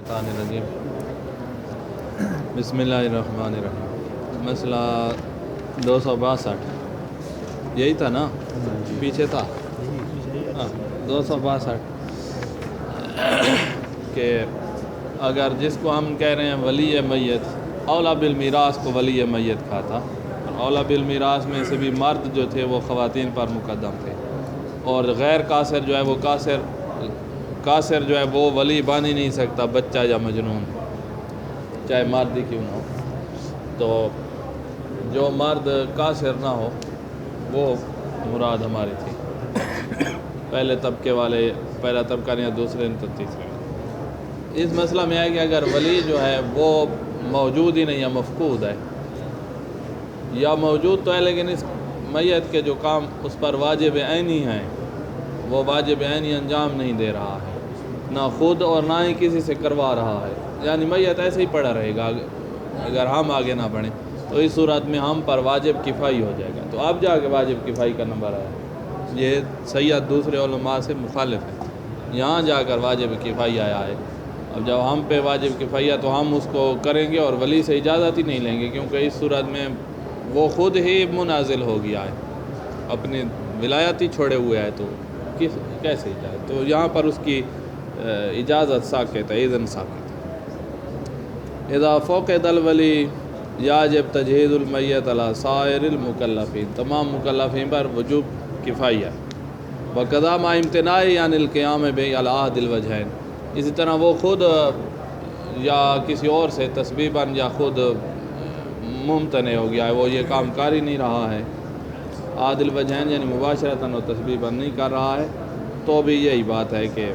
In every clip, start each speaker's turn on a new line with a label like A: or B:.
A: الرجیم بسم اللہ الرحمن الرحیم۔ مسئلہ 262 یہی تھا نا؟ پیچھے تھا 262 کہ اگر جس کو ہم کہہ رہے ہیں ولی میت، اولا بالمیراث کو ولی میت کھاتا، اور اولا بالمیراث میں سے بھی مرد جو تھے وہ خواتین پر مقدم تھے، اور غیر قاصر جو ہے وہ قاصر جو ہے وہ ولی بن ہی نہیں سکتا، بچہ یا مجنون چاہے مرد ہی کیوں نہ ہو۔ تو جو مرد قاصر نہ ہو وہ مراد ہماری تھی، پہلے طبقے والے، پہلا طبقہ نہیں، دوسرے نہیں تو تیسرے۔ اس مسئلہ میں ہے کہ اگر ولی جو ہے وہ موجود ہی نہیں ہے، مفقود ہے، یا موجود تو ہے لیکن اس میت کے جو کام اس پر واجب عینی ہیں وہ واجب عینی انجام نہیں دے رہا ہے، نہ خود اور نہ ہی کسی سے کروا رہا ہے، یعنی میت ایسے ہی پڑا رہے گا اگر ہم آگے نہ بڑھیں، تو اس صورت میں ہم پر واجب کفائی ہو جائے گا۔ تو اب جا کے واجب کفائی کا نمبر آیا، یہ سید دوسرے علماء سے مخالف ہے، یہاں جا کر واجب کفائی آیا ہے۔ اب جب ہم پہ واجب کفائی ہے تو ہم اس کو کریں گے اور ولی سے اجازت ہی نہیں لیں گے، کیونکہ اس صورت میں وہ خود ہی منازل ہو گیا ہے، اپنی ولایت ہی چھوڑے ہوئے ہے، تو کیسے اجازت؟ تو یہاں پر اس کی اجازت ساکت ہے، اذن ساکت ہے۔ اذا فقد الولی یاجب تجہیز المیت علی سائر المکلفین، تمام مکلفین پر وجوب کفائی ہے۔ وقضا ما امتناعی عن القیام بہ علی احد الوجہین، اسی طرح وہ خود یا کسی اور سے تسبیباً یا خود ممتنع ہو گیا ہے، وہ یہ کام کر ہی نہیں رہا ہے، احد الوجہین یعنی مباشرتاً و تسبیباً نہیں کر رہا ہے، تو بھی یہی بات ہے کہ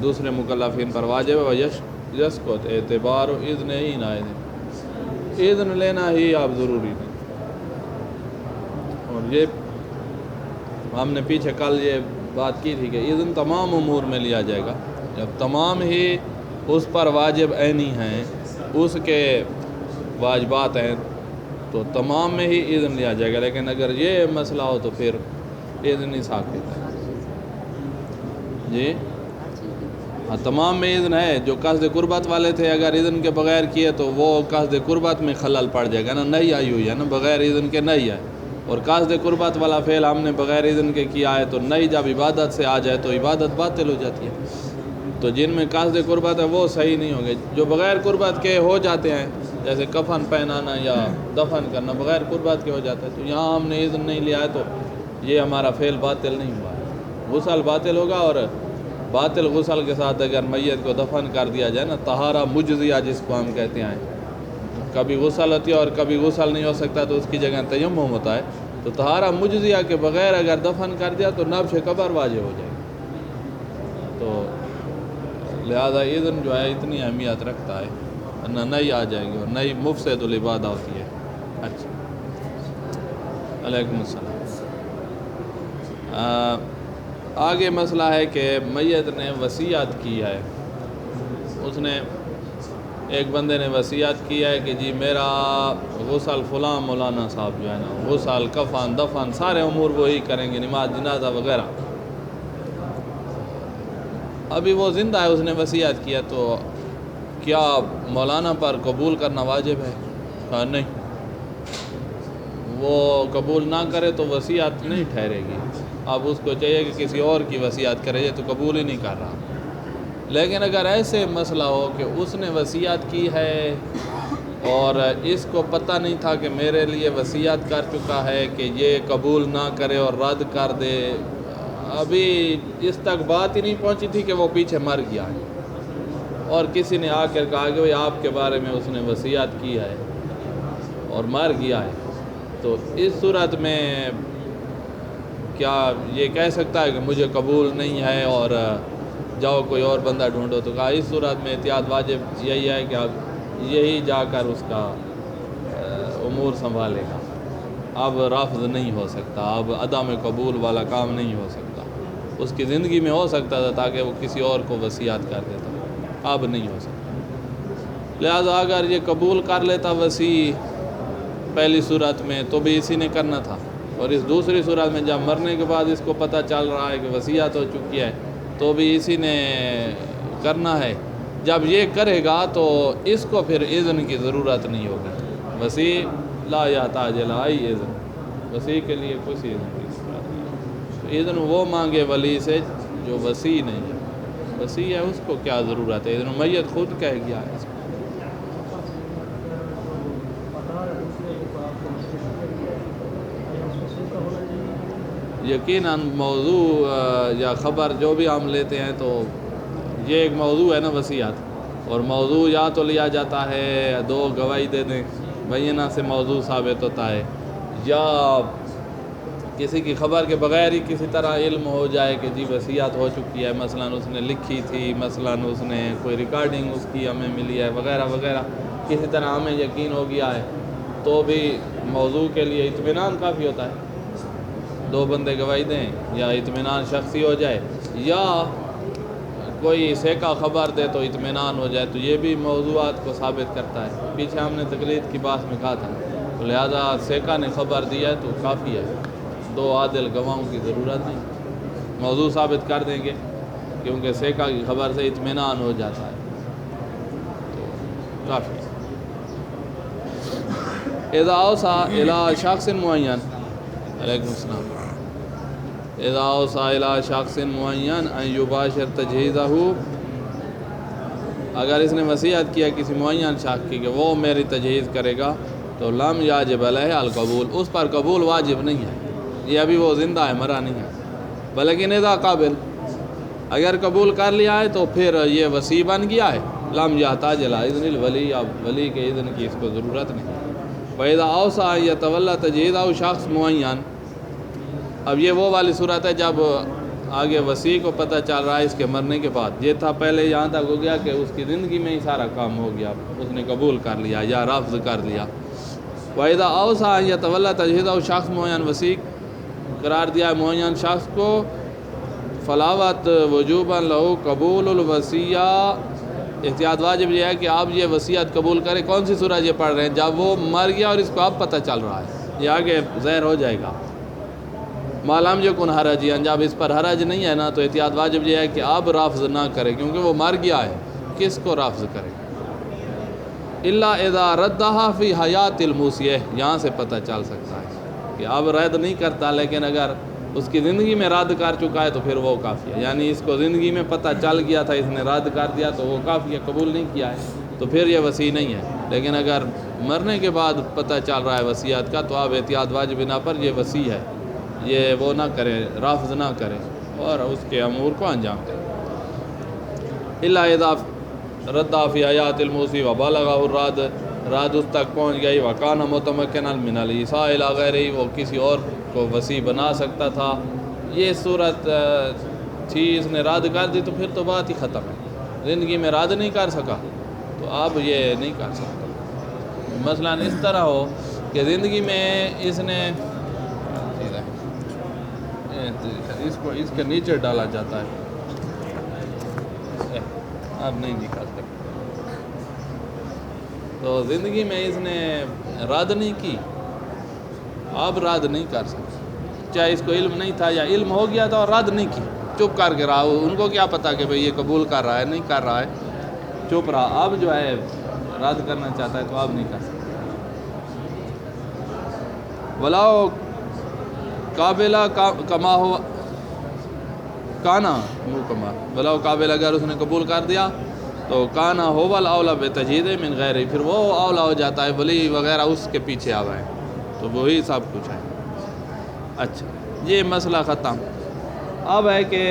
A: دوسرے مکلفین پر واجب ہے۔ یس کو اعتبار اذن ہی نہ اذن لینا ہی آپ ضروری نہیں۔ اور یہ ہم نے پیچھے کل یہ بات کی تھی کہ اذن تمام امور میں لیا جائے گا، جب تمام ہی اس پر واجب عینی ہیں، اس کے واجبات ہیں، تو تمام میں ہی اذن لیا جائے گا، لیکن اگر یہ مسئلہ ہو تو پھر اذن ہی ساکت ہے۔ جی ہاں، تمام میں اذن ہے، جو قصد قربت والے تھے اگر اذن کے بغیر کیے تو وہ قصد قربت میں خلل پڑ جائے گا نا، نہیں آئی ہوئی ہے نا، بغیر اذن کے نہیں ہے، اور قصد قربت والا فعل ہم نے بغیر اذن کے کیا ہے، تو نہیں جب عبادت سے آ جائے تو عبادت باطل ہو جاتی ہے۔ تو جن میں قصد قربت ہے وہ صحیح نہیں ہوں گے، جو بغیر قربت کے ہو جاتے ہیں جیسے کفن پہنانا یا دفن کرنا بغیر قربت کے ہو جاتا ہے، تو یہاں ہم نے اذن نہیں لیا ہے تو یہ ہمارا فعل باطل نہیں ہوا ہے، غسل باطل ہوگا، اور باطل غسل کے ساتھ اگر میت کو دفن کر دیا جائے نا، طہارہ مجزیہ جس کو ہم کہتے ہیں، کبھی غسل ہوتی ہے اور کبھی غسل نہیں ہو سکتا تو اس کی جگہ تیمم ہوتا ہے، تو طہارہ مجزیہ کے بغیر اگر دفن کر دیا تو نبش قبر واجب ہو جائے گا۔ تو لہذا اذن جو ہے اتنی اہمیت رکھتا ہے، نہ نئی آ جائے گی اور نئی مفسد العبادہ ہوتی ہے۔ اچھا، علیکم السلام۔ آگے مسئلہ ہے کہ میت نے وصیت کی ہے، اس نے ایک بندے نے وصیت کی ہے کہ جی میرا غسل فلاں مولانا صاحب جو ہے نا، غسل، کفن، دفن سارے امور وہی کریں گے، نماز جنازہ وغیرہ۔ ابھی وہ زندہ ہے، اس نے وصیت کیا، تو کیا مولانا پر قبول کرنا واجب ہے؟ نہیں، وہ قبول نہ کرے تو وصیت نہیں ٹھہرے گی، اب اس کو چاہیے کہ کسی اور کی وصیت کرے، یہ تو قبول ہی نہیں کر رہا۔ لیکن اگر ایسے مسئلہ ہو کہ اس نے وصیت کی ہے اور اس کو پتہ نہیں تھا کہ میرے لیے وصیت کر چکا ہے کہ یہ قبول نہ کرے اور رد کر دے، ابھی اس تک بات ہی نہیں پہنچی تھی کہ وہ پیچھے مر گیا ہے، اور کسی نے آ کر کہا کہ آپ کے بارے میں اس نے وصیت کی ہے اور مر گیا ہے، تو اس صورت میں کیا یہ کہہ سکتا ہے کہ مجھے قبول نہیں ہے اور جاؤ کوئی اور بندہ ڈھونڈو؟ تو کہا اس صورت میں احتیاط واجب یہی ہے کہ اب یہی جا کر اس کا امور سنبھالے گا، اب رفض نہیں ہو سکتا، اب عدم قبول والا کام نہیں ہو سکتا۔ اس کی زندگی میں ہو سکتا تھا تاکہ وہ کسی اور کو وصیت کر دیتا، اب نہیں ہو سکتا۔ لہذا اگر یہ قبول کر لیتا وصی پہلی صورت میں تو بھی اسی نے کرنا تھا، اور اس دوسری صورت میں جب مرنے کے بعد اس کو پتہ چل رہا ہے کہ وصیت ہو چکی ہے تو بھی اسی نے کرنا ہے، جب یہ کرے گا تو اس کو پھر اذن کی ضرورت نہیں ہوگی. وصی لا یحتاج الی اذن، وصی کے لیے کسی اذن کی ضرورت نہیں. اذن وہ مانگے ولی سے جو وصی نہیں ہے، وصی ہے اس کو کیا ضرورت ہے اذن؟ میت خود کہہ گیا ہے اس کو. یقیناً موضوع یا خبر جو بھی ہم لیتے ہیں تو یہ ایک موضوع ہے نا وصیت، اور موضوع یا تو لیا جاتا ہے دو گواہی دے دیں بینہ سے موضوع ثابت ہوتا ہے، یا کسی کی خبر کے بغیر ہی کسی طرح علم ہو جائے کہ جی وصیت ہو چکی ہے، مثلاً اس نے لکھی تھی، مثلاً اس نے کوئی ریکارڈنگ اس کی ہمیں ملی ہے وغیرہ وغیرہ، کسی طرح ہمیں یقین ہو گیا ہے، تو بھی موضوع کے لیے اطمینان کافی ہوتا ہے. دو بندے گواہی دیں یا اطمینان شخصی ہو جائے، یا کوئی سیکا خبر دے تو اطمینان ہو جائے، تو یہ بھی موضوعات کو ثابت کرتا ہے. پیچھے ہم نے تقلید کی بات میں کہا تھا، تو لہٰذا سیکا نے خبر دیا ہے تو کافی ہے، دو عادل گواہوں کی ضرورت نہیں. موضوع ثابت کر دیں گے کیونکہ سیکا کی خبر سے اطمینان ہو جاتا ہے، تو کافی. اذا اوصى الى شخص معین، علیکم السلام، اذا اوصى الى شخص معین ان یباشر تجہیزہ، اگر اس نے وصیت کیا کسی معین شخص کی کہ وہ میری تجہیز کرے گا، تو لم یاجب علیہ القبول، اس پر قبول واجب نہیں ہے. یہ ابھی وہ زندہ ہے، مرا نہیں ہے. بلکن اذا قابل، اگر قبول کر لیا ہے تو پھر یہ وصی بن گیا ہے. لم یحتاج الی اذن الولی، اب ولی کے اذن کی اس کو ضرورت نہیں. وَإِذَا أَوْصَىٰ أَن يَتَوَلَّىٰ تَجْهِيزَهُ شخص معین، اب یہ وہ والی صورت ہے جب آگے وصی کو پتہ چل رہا ہے اس کے مرنے کے بعد. یہ تھا پہلے یہاں تک ہو گیا کہ اس کی زندگی میں ہی سارا کام ہو گیا، اس نے قبول کر لیا یا رفض کر لیا. وَإِذَا أَوْصَىٰ أَن يَتَوَلَّىٰ تَجْهِيزَهُ شخص معین، وصی قرار دیا ہے معین شخص کو، فلاوت وجوباً لہو قبول الوصیہ، احتیاط واجب یہ ہے کہ آپ یہ وصیت قبول کریں. کون سی سورہ یہ پڑھ رہے ہیں؟ جب وہ مر گیا اور اس کو اب پتہ چل رہا ہے، یہ آگے ظاہر ہو جائے گا. معلوم جو کن حرج، جب اس پر حرج نہیں ہے نا، تو احتیاط واجب یہ ہے کہ اب رفض نہ کرے، کیونکہ وہ مر گیا ہے، کس کو رفض کرے. الا اذا ردہا فی حیات الموصی، یہاں سے پتہ چل سکتا ہے کہ اب رد نہیں کرتا، لیکن اگر اس کی زندگی میں رد کر چکا ہے تو پھر وہ کافی ہے. یعنی اس کو زندگی میں پتہ چل گیا تھا، اس نے رد کر دیا تو وہ کافی ہے، قبول نہیں کیا ہے تو پھر یہ وصی نہیں ہے. لیکن اگر مرنے کے بعد پتہ چل رہا ہے وصیت کا، تو اب احتیاط واجب بنا پر یہ وصی ہے، یہ وہ نہ کرے، رفض نہ کرے اور اس کے امور کو انجام دے. الا اذا ردہ فی حیات الموصی وبلغہ الرد، رد اس تک پہنچ گئی، وکان متمکنا من الایصاء الی غیرہ، وہ کسی اور کو وصی بنا سکتا تھا. یہ صورت تھی، اس نے رد کر دی تو پھر تو بات ہی ختم ہے. زندگی میں رد نہیں کر سکا تو اب یہ نہیں کر سکتا. مثلاً اس طرح ہو کہ زندگی میں اس نے اس کے نیچے ڈالا جاتا ہے، اب نہیں نکال سکتے. تو زندگی میں اس نے رد نہیں کی، اب رد نہیں کر سکتا، چاہے اس کو علم نہیں تھا یا علم ہو گیا تھا اور رد نہیں کی، چپ کر کے رہا. ان کو کیا پتا کہ بھئی یہ قبول کر رہا ہے نہیں کر رہا ہے، چپ رہا. اب جو ہے رد کرنا چاہتا ہے تو اب نہیں کر سکتا. ولاؤ قابلہ کما ہو کانا کما، ولاؤ قابل، اگر اس نے قبول کر دیا تو کانا ہو اولا بتجہیز من غیر، پھر وہ اولا ہو جاتا ہے، ولی وغیرہ اس کے پیچھے آ گئے تو وہی سب کچھ ہے. اچھا، یہ مسئلہ ختم. اب ہے کہ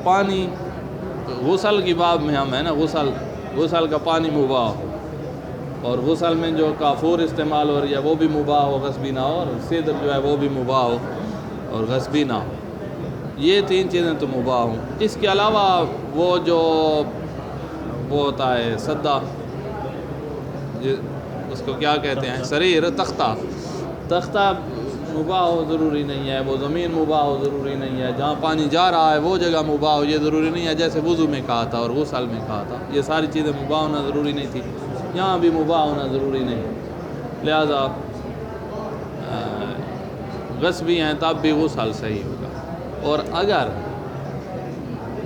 A: پانی، غسل کی باب میں ہم ہیں نا، غسل کا پانی مباح ہو، اور غسل میں جو کافور استعمال ہو رہی ہے وہ بھی مباح ہو، غصبی نہ ہو، اور سدر جو ہے وہ بھی مباح ہو اور غصبی نہ ہو. یہ تین چیزیں تو مباح ہوں. اس کے علاوہ وہ جو وہ ہوتا ہے سدا، اس کو کیا کہتے ہیں، سریر، تختہ مباح ہو ضروری نہیں ہے، وہ زمین مباح ہو ضروری نہیں ہے، جہاں پانی جا رہا ہے وہ جگہ مباح ہو یہ ضروری نہیں ہے. جیسے وضو میں کہا تھا اور غسل میں کہا تھا، یہ ساری چیزیں مباح ہونا ضروری نہیں تھی، یہاں بھی مباح ہونا ضروری نہیں. لہذا غصبی ہیں تب بھی غسل صحیح ہوگا. اور اگر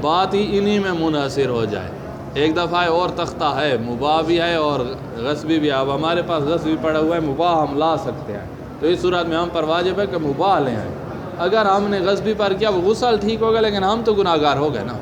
A: بات ہی انہی میں منحصر ہو جائے، ایک دفعہ اور تختہ ہے، مباح بھی ہے اور غصبی بھی ہے. اب ہمارے پاس غصبی پڑا ہوا ہے، مباح ہم لا سکتے ہیں، تو اس صورت میں ہم پر واجب ہے کہ مباح لے آئیں. اگر ہم نے غصبی پر کیا وہ غسل ٹھیک ہوگا، لیکن ہم تو گناہ گار ہو گئے نا.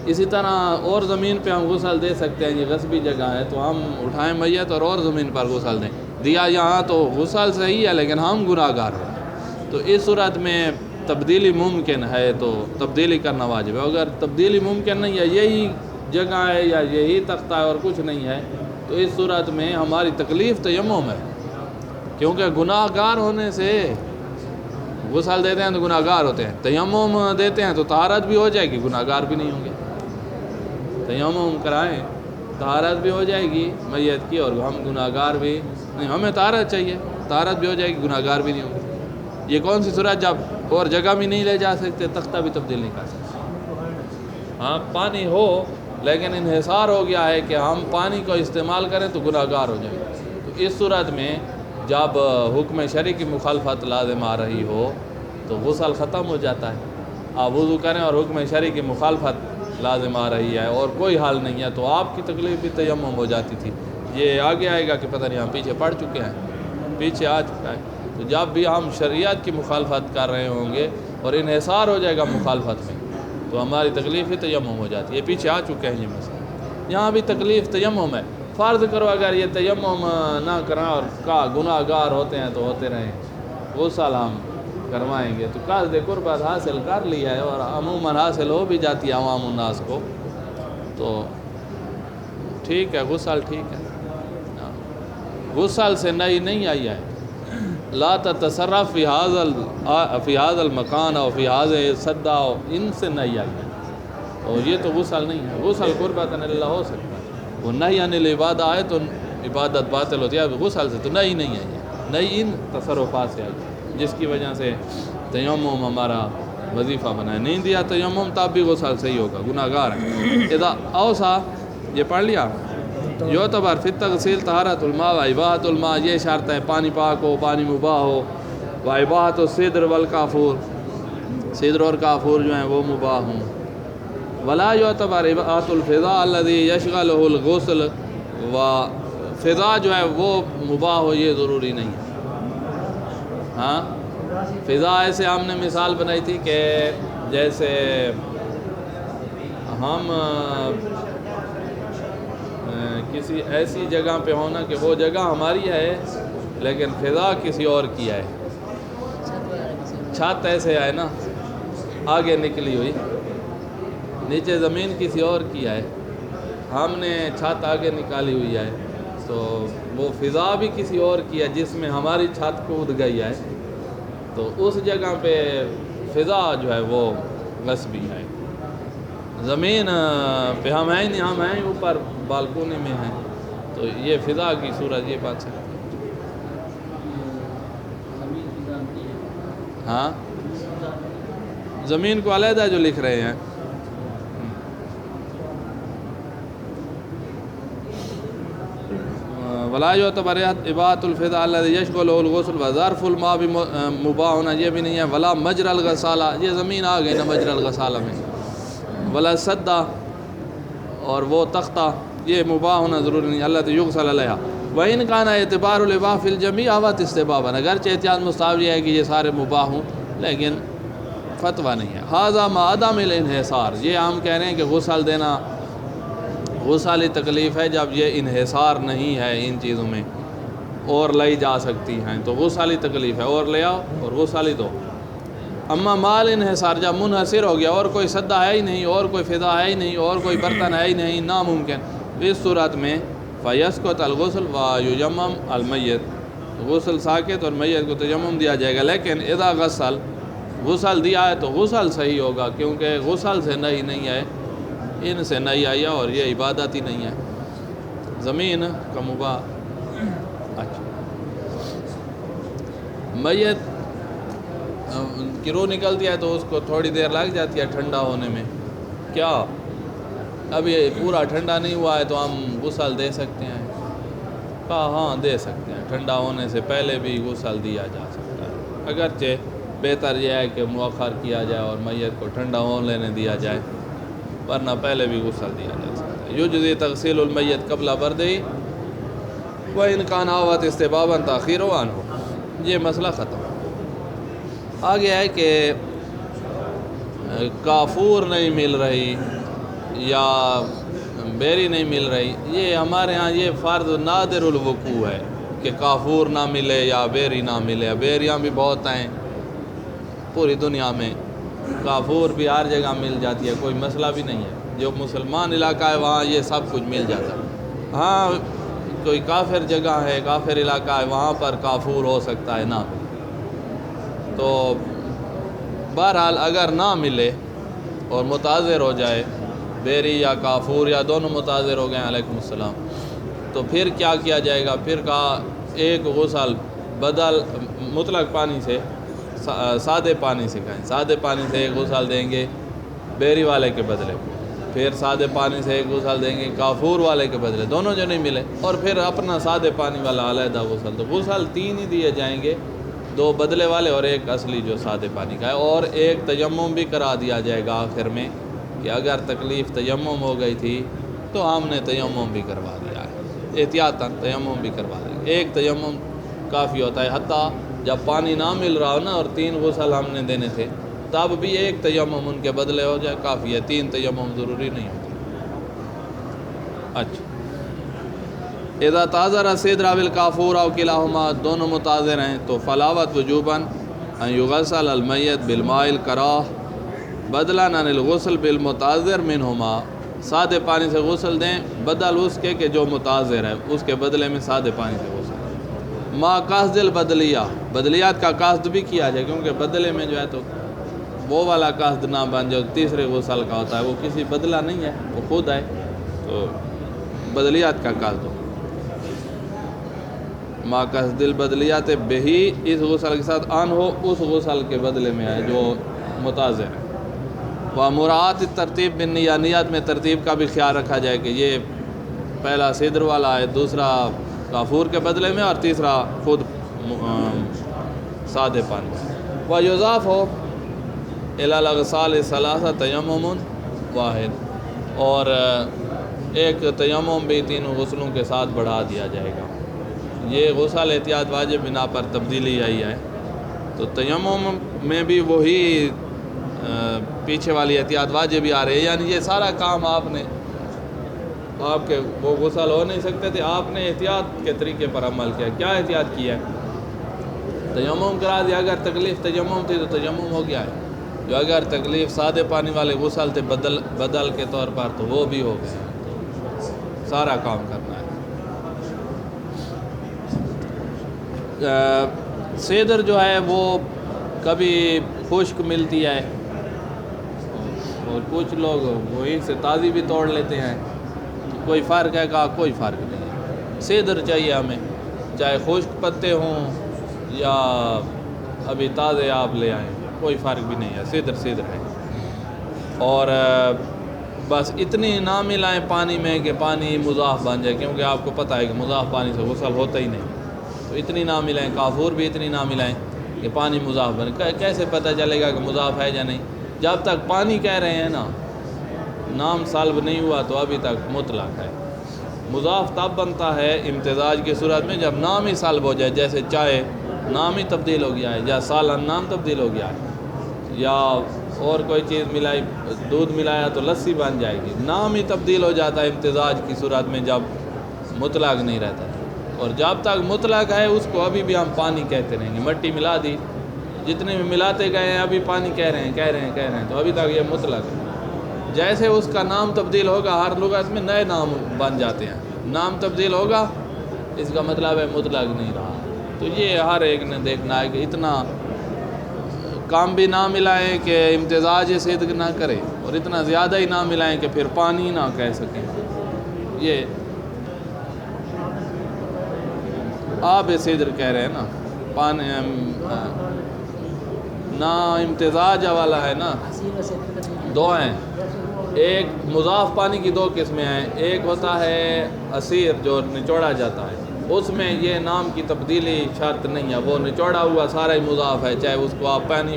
A: اسی طرح اور زمین پہ ہم غسل دے سکتے ہیں، یہ غصبی جگہ ہے تو ہم اٹھائیں میت اور زمین پر غسل دیں. دیا یہاں تو غسل صحیح ہے لیکن ہم گناہ گار ہیں. تو اس صورت میں تبدیلی ممکن ہے تو تبدیلی کرنا واجب ہے. اگر تبدیلی ممکن نہیں ہے، یہی جگہ ہے یا یہی تختہ ہے اور کچھ نہیں ہے، تو اس صورت میں ہماری تکلیف تیمم ہے، کیونکہ گناہ گار ہونے سے غسل دیتے ہیں تو گناہ گار ہوتے ہیں، تیمم دیتے ہیں تو طہارت بھی ہو جائے گی، گناہ گار بھی نہیں ہوں گے. تیمم کرائیں طہارت بھی ہو جائے گی میت کی اور ہم گناہ گار بھی نہیں. ہمیں طہارت چاہیے، طہارت بھی ہو جائے گی، گناہ گار بھی نہیں ہوں گے. یہ کون سی صورت جب اور جگہ بھی نہیں لے جا سکتے، تختہ بھی تبدیل نہیں کر سکتے. ہاں پانی ہو لیکن انحصار ہو گیا ہے کہ ہم پانی کو استعمال کریں تو گناہ گار ہو جائیں. تو اس صورت میں جب حکم شرعی کی مخالفت لازم آ رہی ہو تو غسل ختم ہو جاتا ہے. آپ وضو کریں اور حکم شرعی کی مخالفت لازم آ رہی ہے اور کوئی حال نہیں ہے تو آپ کی تکلیف بھی تیمم ہو جاتی تھی. یہ آگے آئے گا کہ پتہ نہیں ہم پیچھے پڑ چکے ہیں، پیچھے آ چکا ہے. تو جب بھی ہم شریعت کی مخالفت کر رہے ہوں گے اور انحصار ہو جائے گا مخالفت میں تو ہماری تکلیف ہی تیمم ہو جاتی ہے. یہ پیچھے آ چکے ہیں یہ مسئلہ. یہاں بھی تکلیف تیمم ہے. فرض کرو اگر یہ تیمم نہ کریں اور گناہ گار ہوتے ہیں تو ہوتے رہیں، غسل ہم کروائیں گے تو قصد قربت حاصل کر لیا ہے اور عموماً حاصل ہو بھی جاتی ہے عوام الناس کو، تو ٹھیک ہے، غسل ٹھیک ہے. غسل سے نئی نہیں آئی ہے. لا تتصرف فی هذا المکان اور فی هذا الصدہ، ان سے نہیں آئی ہے. اور یہ تو غسل نہیں ہے. غسل قربت اللہ ہو سکتا ہے، وہ نہی عن العبادہ آئے تو عبادت باطل ہوتی ہے. غسل سے تو نہیں آئی ہے، نئی ان تصرفات سے آئی ہے جس کی وجہ سے تیمم ہمارا وظیفہ بنا ہے. نہیں دیا تیمم تب بھی غسل صحیح ہوگا، گناہ گار ہے. اذا اوصا، یہ پڑھ لیا، یعتبر فی التغسیل طہارت الماء و اباحۃ الماء. یہ شرط ہے پانی پاک ہو، پانی مباح ہو. و اباحۃ السدر والکافور، سدر اور کافور جو ہیں وہ مباح ہوں. ولا یعتبر اباحۃ الفضاء الذی یشغلہ الغسل، و فضا جو ہے وہ مباح ہو یہ ضروری نہیں ہے. ہاں فضا ایسے ہم نے مثال بنائی تھی کہ جیسے ہم کسی ایسی جگہ پہ ہونا کہ وہ جگہ ہماری ہے لیکن فضا کسی اور کی ہے. چھت ایسے ہے نا آگے نکلی ہوئی، نیچے زمین کسی اور کی ہے، ہم نے چھت آگے نکالی ہوئی ہے تو وہ فضا بھی کسی اور کی ہے جس میں ہماری چھت کود گئی ہے. تو اس جگہ پہ فضا جو ہے وہ غصبی ہے. زمین پہ ہم ہیں نہیں، ہم ہیں اوپر بالکونی میں ہیں تو یہ فضا کی صورت یہ بات سکتی ہے. ہاں زمین کو علیحدہ جو لکھ رہے ہیں، ولا یعتبر اباحۃ الفضاء الذی یشغلہ الغسل و ظرف الماء بھی مباح ہونا یہ بھی نہیں ہے. ولا مجرى الغسالہ، یہ زمین آ گئی نا مجرى الغسالہ میں. ولا صدہ، اور وہ تختہ یہ مباح ہونا ضروری نہیں. اللہ یغسل علیہا. وَإِنْ كَانَ اعتبار الإباحة فِي الْجَمِيعِ أَوَتْ اسْتِحْبَابًا، اگرچہ احتیاط مستحب یہ ہے کہ یہ سارے مباح ہوں لیکن فتویٰ نہیں ہے. هذا مع عدم الانحصار، یہ ہم کہہ رہے ہیں کہ غسل دینا غسل تکلیف ہے جب یہ انحصار نہیں ہے ان چیزوں میں اور لائی جا سکتی ہیں تو غسل تکلیف ہے، اور لے آؤ اور غسل ہی دو. اما مال انحصار، جب منحصر ہو گیا اور کوئی صدہ ہے ہی نہیں اور کوئی فضا ہے ہی نہیں اور کوئی برتن ہے ہی نہیں، ناممکن، اس صورت میں فیسقط الغسل ویجمم المیت، غسل ساکت اور میت کو تیمم دیا جائے گا. لیکن اذا غسل دیا ہے تو غسل صحیح ہوگا کیونکہ غسل سے نہیں ہے، ان سے نہیں آئی اور یہ عبادت ہی نہیں ہے. زمین کا مباح. اچھا میت کی روح نکلتی ہے تو اس کو تھوڑی دیر لگ جاتی ہے ٹھنڈا ہونے میں. کیا اب یہ پورا ٹھنڈا نہیں ہوا ہے تو ہم غسل دے سکتے ہیں؟ ہاں دے سکتے ہیں، ٹھنڈا ہونے سے پہلے بھی غسل دیا جا سکتا ہے. اگرچہ بہتر یہ ہے کہ مؤخر کیا جائے اور میت کو ٹھنڈا ہونے لینے دیا جائے، ورنہ پہلے بھی غسل دیا جا سکتا ہے. یجزی تغسیل المیت قبل بردی و ان کان آوت استبابا تاخیر عنہ. یہ مسئلہ ختم. آگے ہے کہ کافور نہیں مل رہی یا بیری نہیں مل رہی. یہ ہمارے ہاں یہ فرض نادر الوقوع ہے کہ کافور نہ ملے یا بیری نہ ملے. بیریاں بھی بہت ہیں پوری دنیا میں، کافور بھی ہر جگہ مل جاتی ہے، کوئی مسئلہ بھی نہیں ہے. جو مسلمان علاقہ ہے وہاں یہ سب کچھ مل جاتا ہے. ہاں کوئی کافر جگہ ہے، کافر علاقہ ہے، وہاں پر کافور ہو سکتا ہے نہ ملے. تو بہرحال اگر نہ ملے اور متاثر ہو جائے، بیری یا کافور یا دونوں متاثر ہو گئے، علیکم السلام، تو پھر کیا کیا جائے گا؟ پھر کہا ایک غسل بدل مطلق پانی سے، سادے پانی سے کہیں، سادے پانی سے ایک غسل دیں گے بیری والے کے بدلے، پھر سادے پانی سے ایک غسل دیں گے کافور والے کے بدلے، دونوں جو نہیں ملے، اور پھر اپنا سادے پانی والا علیحدہ غسل. تو غسل 3 ہی دیے جائیں گے، 2 بدلے والے اور ایک اصلی جو سادے پانی کا ہے. اور ایک تیمم بھی کرا دیا جائے گا آخر میں کہ اگر تکلیف تیمم ہو گئی تھی تو ہم نے تیمم بھی کروا دیا ہے، احتیاطاً تیمم بھی کروا دیں گے. ایک تیمم کافی ہوتا ہے، حتیٰ جب پانی نہ مل رہا ہو نا اور 3 غسل ہم نے دینے تھے تب بھی ایک تیمم ان کے بدلے ہو جائے کافی ہے، 3 تیمم ضروری نہیں ہوتے. اچھا، اذا تاظر الصدر او الکافور او کلاہما، دونوں متاظر ہیں تو فلاوت وجوباً ان یغسل المیت بالماء الکراہ بدلا عن الغسل بالمتاظر منہما. سادے پانی سے غسل دیں بدل اس کے کہ جو متاظر ہے، اس کے بدلے میں سادے پانی سے غسل دیں. ما قصد البدلیہ، بدلیات کا قصد بھی کیا جائے، کیونکہ بدلے میں جو ہے تو وہ والا قصد نہ بن جو تیسرے غسل کا ہوتا ہے، وہ کسی بدلہ نہیں ہے، وہ خود ہے، تو بدلیات کا قصد ہو. ما قصد البدلیات بہی، اس غسل کے ساتھ آن ہو اس غسل کے بدلے میں ہے جو متاظر ہے. و مراعات ترتیب بالنیہ، نیت میں ترتیب کا بھی خیال رکھا جائے کہ یہ پہلا صدر والا ہے، دوسرا کافور کے بدلے میں، اور تیسرا خود سادے پانی. و یضاف ہو الی الاغسال ثلاثہ تیمم واحد، اور ایک تیمم بھی 3 غسلوں کے ساتھ بڑھا دیا جائے گا. یہ غسل احتیاط واجب بنا پر تبدیلی آئی ہے، تو تیمم میں بھی وہی پیچھے والی احتیاط واجب بھی آ رہی ہے. یعنی یہ سارا کام آپ کے وہ غسل ہو نہیں سکتے تھے، آپ نے احتیاط کے طریقے پر عمل کیا. کیا احتیاط کیا ہے؟ تیمم کرا دیا. اگر تکلیف تیمم تھی تو تیمم ہو گیا ہے، جو اگر تکلیف سادے پانی والے غسل تھے بدل کے طور پر تو وہ بھی ہو گئے. سارا کام کرنا ہے. صدر جو ہے وہ کبھی خشک ملتی ہے اور کچھ لوگ وہیں سے تازی بھی توڑ لیتے ہیں. کوئی فرق ہے؟ کہا کوئی فرق نہیں ہے. صدر چاہیے ہمیں، چاہے خشک پتے ہوں یا ابھی تازے آپ لے آئیں، کوئی فرق بھی نہیں ہے، صدر ہے. اور بس اتنی نہ ملائیں پانی میں کہ پانی مضاف بن جائے، کیونکہ آپ کو پتہ ہے کہ مضاف پانی سے غسل ہوتا ہی نہیں. تو اتنی نہ ملائیں، کافور بھی اتنی نہ ملائیں کہ پانی مضاف بنے. کیسے پتہ چلے گا کہ مضاف ہے یا نہیں؟ جب تک پانی کہہ رہے ہیں نا، نام سالب نہیں ہوا تو ابھی تک مطلق ہے. مضاف تب بنتا ہے امتزاج کی صورت میں جب نام ہی سالب ہو جائے، جیسے چائے نام ہی تبدیل ہو گیا ہے، یا سالن نام تبدیل ہو گیا ہے، یا اور کوئی چیز ملائی، دودھ ملایا تو لسی بن جائے گی. نام ہی تبدیل ہو جاتا ہے امتزاج کی صورت میں جب مطلق نہیں رہتا. اور جب تک مطلق ہے اس کو ابھی بھی ہم پانی کہتے رہیں گے. مٹی ملا دی، جتنے بھی ملاتے گئے ہیں ابھی پانی کہہ رہے ہیں تو ابھی تک یہ مطلق ہے. جیسے اس کا نام تبدیل ہوگا ہر لغت میں نئے نام بن جاتے ہیں. نام تبدیل ہوگا اس کا مطلب ہے مطلق نہیں رہا. تو یہ ہر ایک نے دیکھنا ہے کہ اتنا کام بھی نہ ملائیں کہ امتزاج صدق نہ کرے، اور اتنا زیادہ ہی نہ ملائیں کہ پھر پانی نہ کہہ سکیں. یہ آب صدر کہہ رہے ہیں نا، پانی نہ امتزاج والا ہے نا. 2 ہیں، ایک مضاف پانی کی 2 قسمیں ہیں. ایک ہوتا ہے اسیر جو نچوڑا جاتا ہے، اس میں یہ نام کی تبدیلی شرط نہیں ہے، وہ نچوڑا ہوا سارا ہی مضاف ہے، چاہے اس کو آپ پانی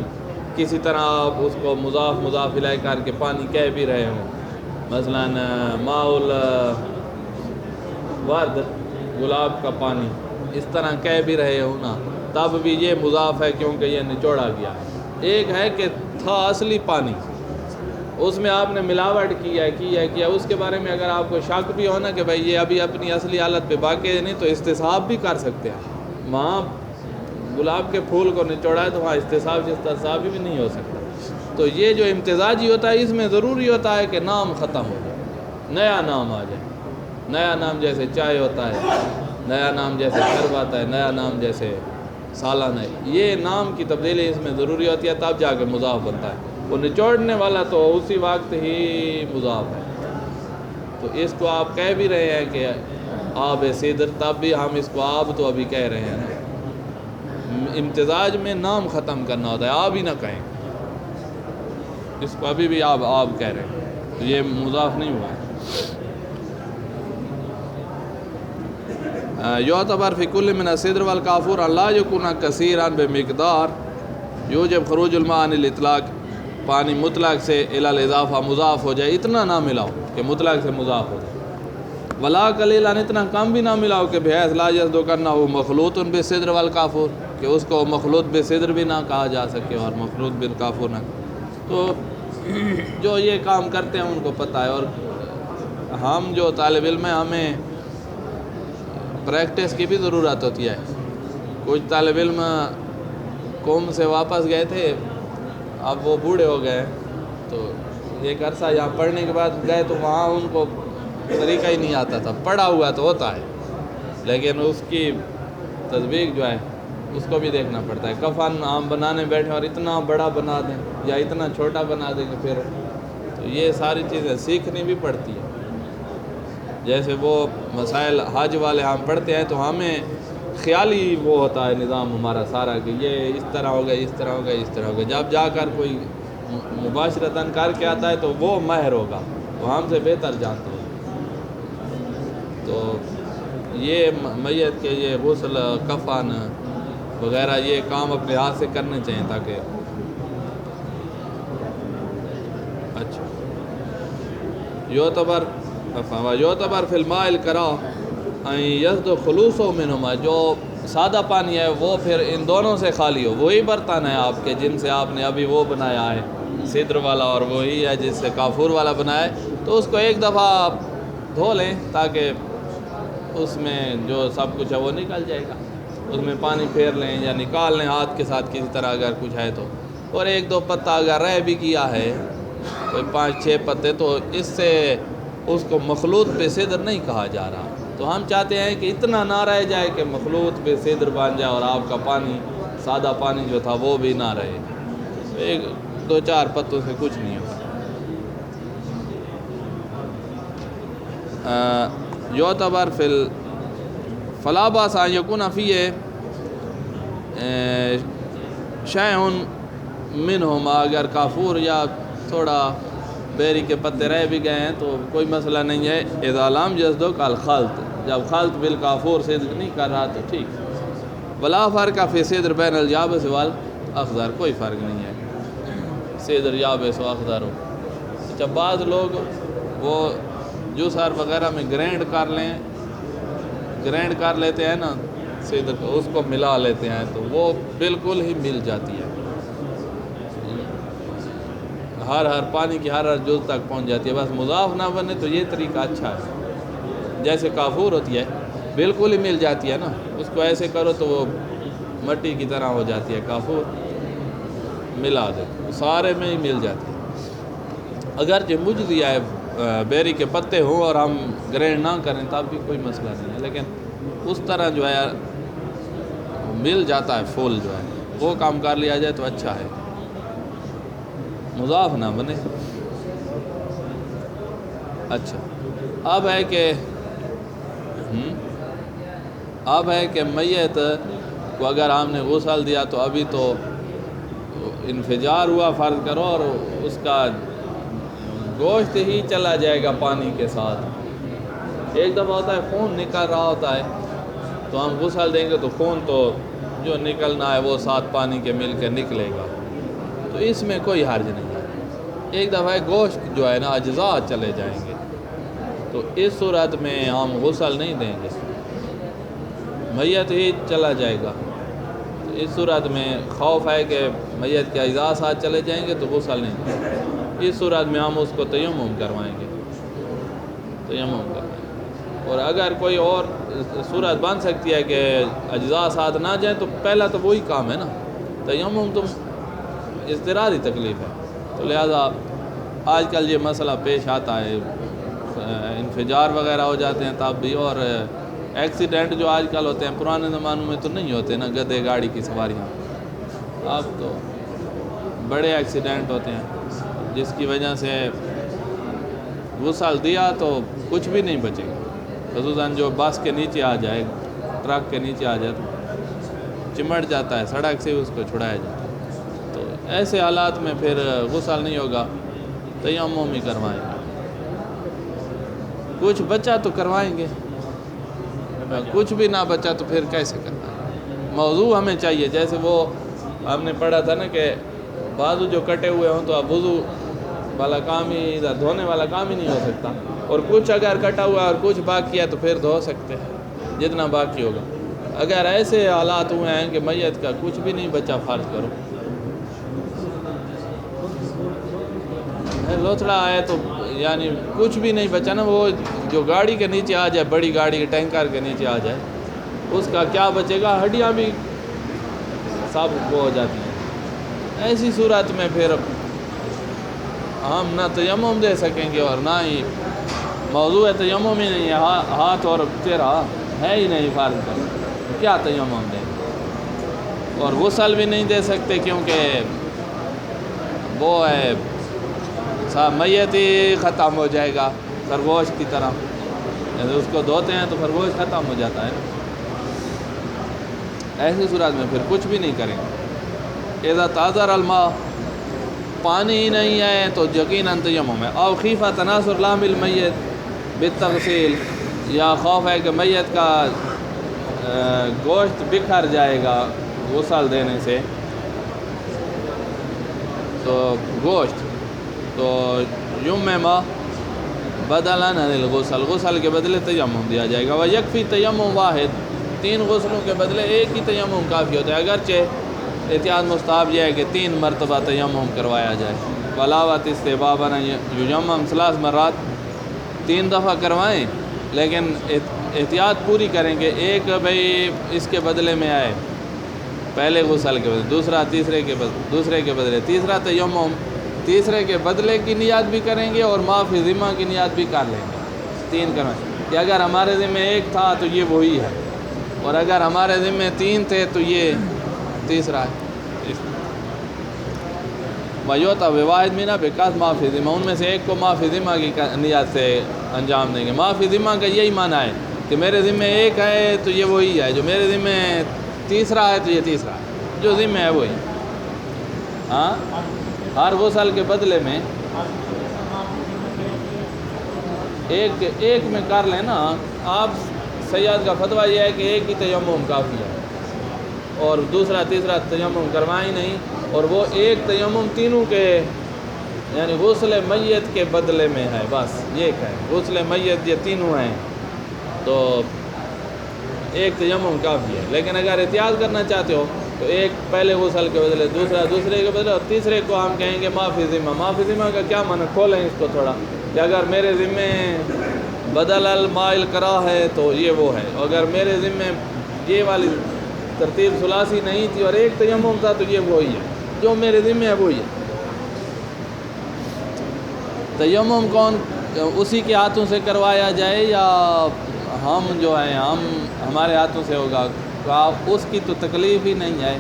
A: کسی طرح آپ اس کو مضاف الیہ کر کے پانی کہہ بھی رہے ہوں. مثلاً ماؤل ورد گلاب کا پانی اس طرح کہہ بھی رہے ہو نا، تب بھی یہ مضاف ہے کیونکہ یہ نچوڑا گیا ہے۔ ایک ہے کہ تھا اصلی پانی، اس میں آپ نے ملاوٹ کیا اس کے بارے میں اگر آپ کو شک بھی ہونا کہ بھائی یہ ابھی اپنی اصلی حالت پہ باقی نہیں تو استصحاب بھی کر سکتے ہیں۔ وہاں گلاب کے پھول کو نچوڑا ہے تو وہاں استصحاب بھی نہیں ہو سکتا۔ تو یہ جو امتزاجی ہوتا ہے اس میں ضروری ہوتا ہے کہ نام ختم ہو جائے، نیا نام آ جائے۔ نیا نام جیسے چائے ہوتا ہے، نیا نام جیسے شرب آتا ہے، نیا نام جیسے سالن ہے، یہ نام کی تبدیلی اس میں ضروری ہوتی ہے تب جا کے مضاف بنتا ہے۔ وہ نچوڑنے والا تو اسی وقت ہی مضاف ہے۔ تو اس کو آپ کہہ بھی رہے ہیں کہ آب سدر، تب بھی ہم اس کو آب تو ابھی کہہ رہے ہیں نا۔ امتزاج میں نام ختم کرنا ہوتا ہے، آب ہی نہ کہیں، اس کو ابھی بھی آب کہہ رہے ہیں، تو یہ مضاف نہیں ہوا ہے۔ یعتبر فی کل من الصدر والکافور ان لا یکون کثیرا بمقدار یوجب خروج الماء عن الاطلاق، پانی مطلق سے الی الاضافہ مضاف ہو جائے، اتنا نہ ملاؤ کہ مطلق سے مضاف ہو جائے، ولا قلیلا، اتنا کم بھی نہ ملاؤ کہ بحیث لا یصدق انہ مخلوط بالصدر والکافور، کہ اس کو مخلوط بالصدر بھی نہ کہا جا سکے اور مخلوط بالکافور نہ۔ تو جو یہ کام کرتے ہیں ان کو پتہ ہے، اور ہم جو طالب علم ہیں ہمیں پریکٹس کی بھی ضرورت ہوتی ہے۔ کچھ طالب علم قوم سے واپس گئے تھے، اب وہ بوڑھے ہو گئے، تو ایک عرصہ یہاں پڑھنے کے بعد گئے تو وہاں ان کو طریقہ ہی نہیں آتا تھا۔ پڑھا ہوا تو ہوتا ہے لیکن اس کی تطبیق جو ہے اس کو بھی دیکھنا پڑتا ہے۔ کفن ہم بنانے بیٹھے اور اتنا بڑا بنا دیں یا اتنا چھوٹا بنا دیں کہ پھر تو یہ ساری چیزیں سیکھنی بھی پڑتی ہے۔ جیسے وہ مسائل حج والے ہم پڑھتے ہیں تو ہمیں خیالی وہ ہوتا ہے نظام ہمارا سارا کہ یہ اس طرح ہوگا، اس طرح ہوگا، اس طرح ہوگا۔ جب جا کر کوئی مباشرتاً کر کے آتا ہے تو وہ ماہر ہوگا، وہ ہم سے بہتر جانتا ہے۔ تو یہ میت کے یہ غسل، کفن وغیرہ یہ کام اپنے ہاتھ سے کرنے چاہیے تاکہ اچھا یعتبر فی الماء الکراہ ان یصدق خلوصہ منہما، جو سادہ پانی ہے وہ پھر ان دونوں سے خالی ہو۔ وہی برتن ہے آپ کے جن سے آپ نے ابھی وہ بنایا ہے سدر والا، اور وہی ہے جس سے کافور والا بنایا ہے، تو اس کو ایک دفعہ آپ دھو لیں تاکہ اس میں جو سب کچھ ہے وہ نکل جائے گا۔ اس میں پانی پھیر لیں یا نکال لیں ہاتھ کے ساتھ کسی طرح اگر کچھ ہے تو، اور ایک دو پتا اگر رہ بھی کیا ہے کوئی 5-6 پتے تو اس سے اس کو مخلوط بے صدر نہیں کہا جا رہا۔ تو ہم چاہتے ہیں کہ اتنا نہ رہ جائے کہ مخلوط بے صدر بن جائے اور آپ کا پانی سادہ پانی جو تھا وہ بھی نہ رہے، 1-2-4 پتوں سے کچھ نہیں ہوگا۔ یعتبر فلا باس ان یکون فیہ شیء منہما، اگر کافور یا تھوڑا بیری کے پتے رہ بھی گئے ہیں تو کوئی مسئلہ نہیں ہے۔ اذا لم یصدق الخلط، جب خلط بالکافور صدق نہیں کر رہا تو ٹھیک۔ ولا فرق فی صدر بین الیابس والاخضر، کوئی فرق نہیں ہے صدر یابس و اخضر ہو۔ جب بعض لوگ وہ جوسر وغیرہ میں گرینڈ کر لیتے ہیں نا صدر کو، اس کو ملا لیتے ہیں تو وہ بالکل ہی مل جاتی ہے، ہر پانی کی ہر جز تک پہنچ جاتی ہے۔ بس مضاف نہ بنے تو یہ طریقہ اچھا ہے۔ جیسے کافور ہوتی ہے بالکل ہی مل جاتی ہے نا، اس کو ایسے کرو تو وہ مٹی کی طرح ہو جاتی ہے، کافور ملا دے سارے میں ہی مل جاتی ہے۔ اگرچہ مجزی ہے بیری کے پتے ہوں اور ہم گرینڈ نہ کریں تب بھی کوئی مسئلہ نہیں ہے، لیکن اس طرح جو ہے مل جاتا ہے پھول جو ہے وہ کام کر لیا جائے تو اچھا ہے، مضاف نہ بنے۔ اچھا اب ہے کہ میت کو اگر ہم نے غسل دیا تو ابھی تو انفجار ہوا فرض کرو اور اس کا گوشت ہی چلا جائے گا پانی کے ساتھ۔ ایک دفعہ ہوتا ہے خون نکل رہا ہوتا ہے تو ہم غسل دیں گے تو خون تو جو نکلنا ہے وہ ساتھ پانی کے مل کے نکلے گا، تو اس میں کوئی حرج نہیں ہے۔ ایک دفعہ گوشت جو ہے نا اجزاء چلے جائیں گے، تو اس صورت میں ہم غسل نہیں دیں گے، میت ہی چلا جائے گا، تو اس صورت میں خوف ہے کہ میت کے اجزاء ساتھ چلے جائیں گے تو غسل نہیں دیں گے، اس صورت میں ہم اس کو تیمم کروائیں گے، تیمم کروائیں گے۔ اور اگر کوئی اور صورت بن سکتی ہے کہ اجزاء ساتھ نہ جائیں تو پہلا تو وہی کام ہے نا، تیمم تو اضطراری تکلیف ہے، تو لہذا آج کل یہ مسئلہ پیش آتا ہے، انفجار وغیرہ ہو جاتے ہیں تب بھی، اور ایکسیڈنٹ جو آج کل ہوتے ہیں، پرانے زمانوں میں تو نہیں ہوتے نا، گدھے گاڑی کی سواریاں، اب تو بڑے ایکسیڈنٹ ہوتے ہیں جس کی وجہ سے غسل دیا تو کچھ بھی نہیں بچے گا، خصوصاً جو بس کے نیچے آ جائے، ٹرک کے نیچے آ جائے تو چمٹ جاتا ہے، سڑک سے اس کو چھڑایا جاتا ہے، تو ایسے حالات میں پھر غسل نہیں ہوگا، تیمم ہی کروائیں گے، کچھ بچا تو کروائیں گے، کچھ بھی نہ بچا تو پھر کیسے کرنا ہے؟ موضوع ہمیں چاہیے، جیسے وہ ہم نے پڑھا تھا نا کہ بازو جو کٹے ہوئے ہوں تو اب وضو والا کام ہی، دھونے والا کام ہی نہیں ہو سکتا، اور کچھ اگر کٹا ہوا اور کچھ باقی ہے تو پھر دھو سکتے ہیں جتنا باقی ہوگا۔ اگر ایسے حالات ہوئے ہیں کہ میت کا کچھ بھی نہیں بچا، فرض کرو لوتھڑا ہے تو یعنی کچھ بھی نہیں بچا نا، وہ جو گاڑی کے نیچے آ جائے، بڑی گاڑی کے ٹینکر کے نیچے آ جائے، اس کا کیا بچے گا؟ ہڈیاں بھی سب وہ ہو جاتی ہیں، ایسی صورت میں پھر ہم نہ تیمم دے سکیں گے اور نہ ہی موضوع تیمم ہی نہیں ہے، ہاتھ اور چہرہ ہے ہی نہیں، فرض کر کیا تیمم دیں، اور غسل بھی نہیں دے سکتے کیونکہ وہ ہے میت ہی ختم ہو جائے گا خرگوش کی طرح، جیسے اس کو دھوتے ہیں تو خرگوش ختم ہو جاتا ہے، ایسی صورت میں پھر کچھ بھی نہیں کریں گے۔ اذا تعذر الماء، پانی ہی نہیں ہے تو یقیناً تیمم ہے، او خیفہ تناثر لحم المیت بالتغسیل، یا خوف ہے کہ میت کا گوشت بکھر جائے گا غسل دینے سے، تو گوشت تو یمم بدلاً عن الغسل، غسل کے بدلے تیمم دیا جائے گا، ویکفی تیمم واحد، 3 غسلوں کے بدلے ایک ہی تیمم کافی ہوتا ہے، اگرچہ احتیاط مستحب یہ ہے کہ 3 مرتبہ تیمم کروایا جائے، ولاوت استحباباً یجمم 3 مرات، 3 دفعہ کروائیں لیکن احتیاط پوری کریں کہ ایک بھئی اس کے بدلے میں آئے، پہلے غسل کے بدلے، دوسرا دوسرے کے بدلے تیسرا تیمم، تیسرے کے بدلے کی نیت بھی کریں گے اور معافی ذمہ کی نیت بھی کر لیں گے، 3 کروائیں کہ اگر ہمارے ذمہ 1 تھا تو یہ وہی ہے، اور اگر ہمارے ذمہ 3 تھے تو یہ تیسرا ہے۔ ویوتا بواحد مینا بکاس معافی ذمہ، ان میں سے ایک کو معافی ذمہ کی نیت سے انجام دیں گے۔ معافی ذمہ کا یہی معنی ہے کہ میرے ذمہ 1 ہے تو یہ وہی ہے، جو میرے ذمہ تیسرا ہے تو یہ تیسرا ہے، جو ذمہ ہے وہی، ہاں ہر غسل کے بدلے میں ایک میں کر لیں نا آپ، سیاد کا فتویٰ یہ ہے کہ ایک ہی تیمم کافی ہے، اور دوسرا تیسرا تیمم کروائیں نہیں، اور وہ ایک تیمم تینوں کے یعنی غسل میت کے بدلے میں ہے، بس یہ ہے غسل میت، یہ تینوں ہیں تو ایک تیمم کافی ہے، لیکن اگر احتیاط کرنا چاہتے ہو تو ایک پہلے غسل کے بدلے، دوسرا دوسرے کے بدلے، اور تیسرے کو ہم کہیں گے معافی ذمہ۔ معافی ذمہ کا کیا معنی؟ کھولیں اس کو تھوڑا کہ اگر میرے ذمہ بدل المائل کرا ہے تو یہ وہ ہے، اگر میرے ذمہ یہ والی ترتیب ثلاثی نہیں تھی اور ایک تیمم تھا تو یہ وہی ہے، جو میرے ذمہ ہے وہی ہے۔ تیمم کون اسی کے ہاتھوں سے کروایا جائے یا ہم جو ہیں ہمارے ہاتھوں سے ہوگا؟ اس کی تو تکلیف ہی نہیں ہے،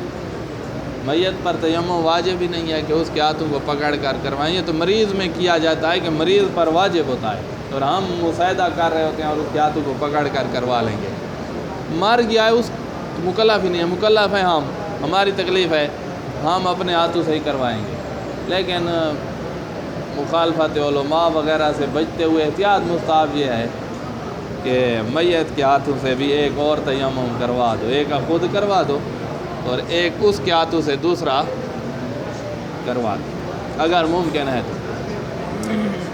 A: میت پر تیمم واجب ہی نہیں ہے کہ اس کے ہاتھوں کو پکڑ کر کروائیں، یہ تو مریض میں کیا جاتا ہے کہ مریض پر واجب ہوتا ہے، اور ہم مساعدہ کر رہے ہوتے ہیں اور اس کے ہاتھوں کو پکڑ کر کروا لیں گے۔ مر گیا ہے اس مکلف ہی نہیں ہے، مکلف ہے ہماری تکلیف ہے، ہم اپنے ہاتھوں سے ہی کروائیں گے، لیکن مخالفت علماء وغیرہ سے بچتے ہوئے احتیاط مستحب یہ ہے کہ میت کے ہاتھوں سے بھی ایک اور تیمم کروا دو، ایک خود کروا دو اور ایک اس کے ہاتھوں سے دوسرا کروا دو اگر ممکن ہے تو۔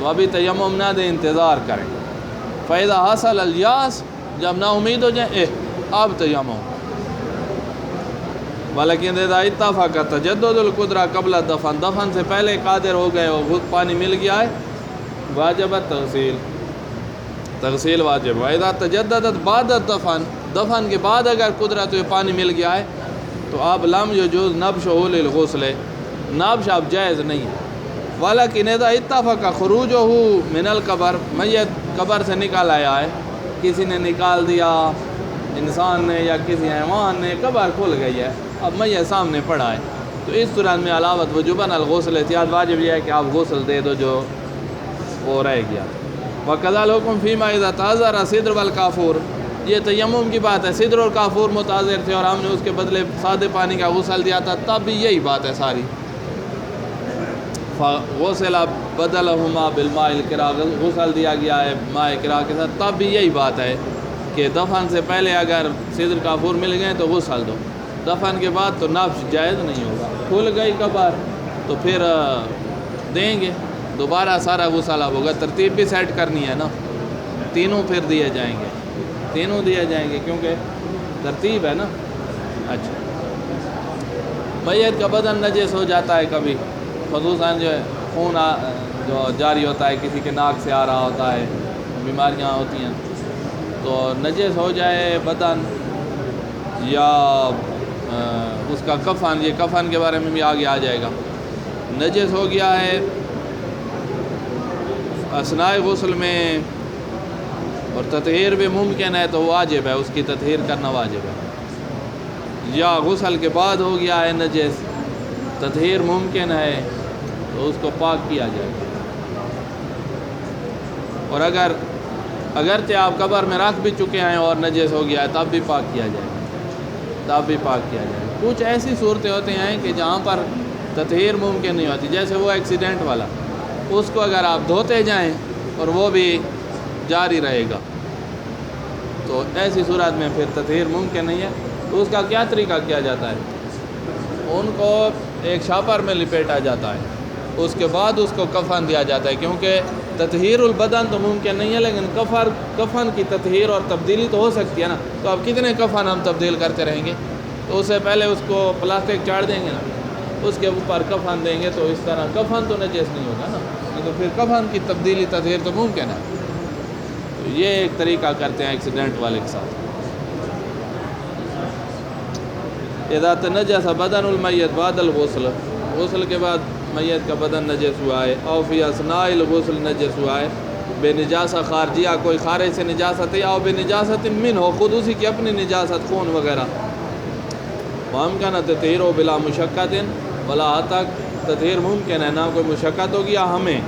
A: تو ابھی تیمم نہ دیں، انتظار کریں. فَإِذَا حَصَلَ الْيَأْسُ، جب نا امید ہو جائیں اب تیمم. وَلَكِنْ إِذَا اتَّفَقَ تَجَدُّدُ الْقُدْرَةِ قبل الدفن، دفن سے پہلے قادر ہو گئے اور خود پانی مل گیا ہے، واجب تغسیل، تغسیل واجب. وَإِذَا تَجَدَّدَتْ بعد الدفن، دفن کے بعد اگر قدرت ہوئے پانی مل گیا ہے تو اب لم یجوز نبشہ للغسل، نبش اب جائز نہیں ہے. وَلَكِنْ إِذَا اتَّفَقَ خُرُوجُهُ مِنَ الْقَبْرِ، میت قبر سے نکال آیا ہے، کسی نے نکال دیا، انسان نے یا کسی حیوان نے، قبر کھل گئی ہے، اب میت سامنے پڑا ہے، تو اس صورت میں علاوت وجوباً الغسل، احتیاط واجب یہ ہے کہ آپ غسل دے دو جو وہ رہ گیا. وَقَضَى الْحُكْمُ فِيمَا إِذَا تَعَذَّرَ الصِّدْرُ وَالْكَافُورُ، یہ تیمم کی بات ہے. صدر اور کافور متعذر تھے اور ہم نے اس کے بدلے سادے پانی کا غسل دیا تھا، تب بھی یہی بات ہے ساری. غسل بدلہما بالماء القراء، غسل دیا گیا ہے ماء قراء کے ساتھ، تب بھی یہی بات ہے کہ دفن سے پہلے اگر صدر کافور مل گئے تو غسل دو، دفن کے بعد تو نبش جائز نہیں ہوگا. کھل گئی قبر تو پھر دیں گے دوبارہ سارا غسل اب ہوگا. ترتیب بھی سیٹ کرنی ہے نا، تینوں پھر دیے جائیں گے، تینوں دیے جائیں گے کیونکہ ترتیب ہے نا. اچھا، میت کا بدن نجس ہو جاتا ہے کبھی، خصوصاً جو ہے خون جو جاری ہوتا ہے، کسی کے ناک سے آ رہا ہوتا ہے، بیماریاں ہوتی ہیں، تو نجس ہو جائے بدن، یا اس کا کفن، یہ کفن کے بارے میں بھی آگے آ جائے گا. نجس ہو گیا ہے اثناء غسل میں اور تطہیر بھی ممکن ہے تو واجب ہے، اس کی تطہیر کرنا واجب ہے. یا غسل کے بعد ہو گیا ہے نجس، تطہیر ممکن ہے تو اس کو پاک کیا جائے گا. اور اگرچہ آپ قبر میں رکھ بھی چکے ہیں اور نجس ہو گیا ہے تب بھی پاک کیا جائے گا، تب بھی پاک کیا جائے گا. کچھ ایسی صورتیں ہوتی ہیں کہ جہاں پر تطہیر ممکن نہیں ہوتی، جیسے وہ ایکسیڈنٹ والا، اس کو اگر آپ دھوتے جائیں اور وہ بھی جاری رہے گا تو ایسی صورت میں پھر تطہیر ممکن نہیں ہے. تو اس کا کیا طریقہ کیا جاتا ہے؟ ان کو ایک شاپر میں لپیٹا جاتا ہے، اس کے بعد اس کو کفن دیا جاتا ہے، کیونکہ تطہیر البدن تو ممکن نہیں ہے لیکن کفن کی تطہیر اور تبدیلی تو ہو سکتی ہے نا. تو اب کتنے کفن ہم تبدیل کرتے رہیں گے؟ تو اس سے پہلے اس کو پلاسٹک چاڑ دیں گے نا، اس کے اوپر کفن دیں گے، تو اس طرح کفن تو نجس نہیں ہوگا نا، تو پھر کفن کی تبدیلی تطہیر تو ممکن ہے. تو یہ ایک طریقہ کرتے ہیں ایکسیڈنٹ والے کے ساتھ. اذا تنجس بدن المیت بعد الغسل، غسل کے بعد میت کا بدن نجس ہوا ہے، او فی اثناء الغسل نجس ہوا ہے، بے نجاسہ خارجیہ، کوئی خارج سے نجاست ہے، او بے نجاست من ہو، خود اسی کی اپنی نجاست، خون وغیرہ. وامکن تطہیر و بلا مشقت ولا حد تک تطہیر ممکن ہے، نہ کوئی مشقت ہوگی یا ہمیں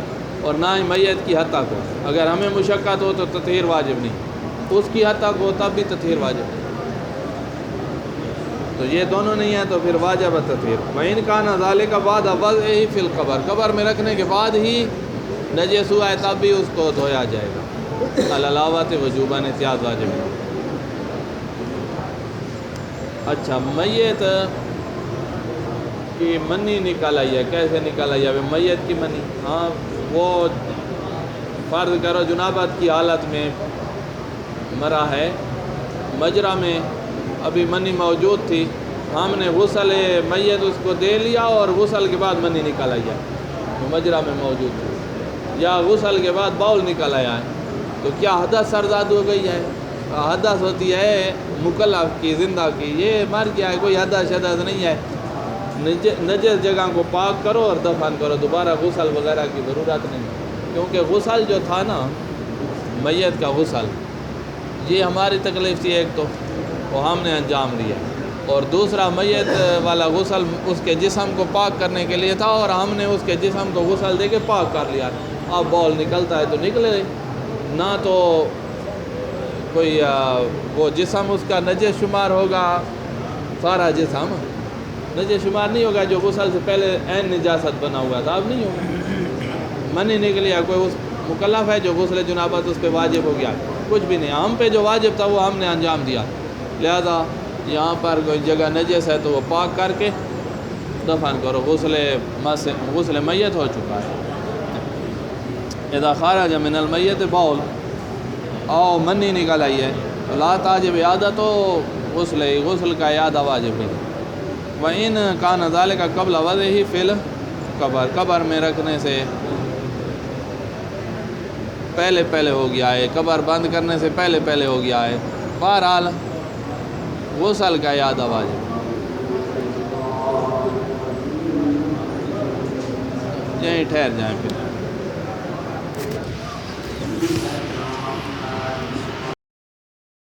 A: اور نہ ہی میت کی حد تک ہو. اگر ہمیں مشقت ہو تو تطہیر واجب نہیں، اس کی حد تک ہو تب بھی تطہیر واجب نہیں. تو یہ دونوں نہیں ہیں تو پھر واجب تطہیر. وَإِنْ كَانَ ذَلِكَ بَعْدَ وَضْعِهِ فِي الْقَبْرِ، قبر میں رکھنے کے بعد ہی نجس ہوا ہے تب بھی اس کو دھویا جائے گا. العلاوۃ وجوباً، احتیاط واجب ہے. اچھا، میت کی منی نکال آئی ہے، کیسے نکال آئی ہے میت کی منی؟ ہاں، وہ فرض کرو جنابت کی حالت میں مرا ہے، مجرا میں ابھی منی موجود تھی، ہم نے غسل میت اس کو دے لیا اور غسل کے بعد منی نکال آئی ہے، وہ مجرا میں موجود تھی، یا غسل کے بعد باول نکال آیا ہے، تو کیا حدث سرزاد ہو گئی ہے؟ حدث ہوتی ہے مکلف کی، زندہ کی، یہ مر گیا ہے، کوئی حدث شدث نہیں ہے. نجس جگہ کو پاک کرو اور دفن کرو، دوبارہ غسل وغیرہ کی ضرورت نہیں، کیونکہ غسل جو تھا نا، میت کا غسل، یہ ہماری تکلیف تھی ایک تو وہ ہم نے انجام دیا، اور دوسرا میت والا غسل اس کے جسم کو پاک کرنے کے لیے تھا اور ہم نے اس کے جسم کو غسل دے کے پاک کر لیا. اب بال نکلتا ہے تو نکلے، نہ تو کوئی وہ جسم اس کا نجس شمار ہوگا، سارا جسم نجس شمار نہیں ہوگا جو غسل سے پہلے عین نجاست بنا ہوا تھا، اب نہیں ہوگا. منی نکلیا، کوئی اس مکلف ہے جو غسل جنابت اس پہ واجب ہو گیا؟ کچھ بھی نہیں، ہم پہ جو واجب تھا وہ ہم نے انجام دیا. لہذا یہاں پر کوئی جگہ نجس ہے تو وہ پاک کر کے دفن کرو، غسل میت ہو چکا ہے. اذا خرج من المیت بول او منی نکل آئی ہے تو لا تاجب عادت و غسل کا اعادہ واجب ہے. وَإِن كَانَ ذَلِكَ قبل وضعه فی القبر، قبر میں رکھنے سے پہلے ہو گیا ہے، قبر بند کرنے سے پہلے ہو گیا ہے، بہرحال غسل کا اعادہ واجب. یہیں ٹھہر جائیں پھر.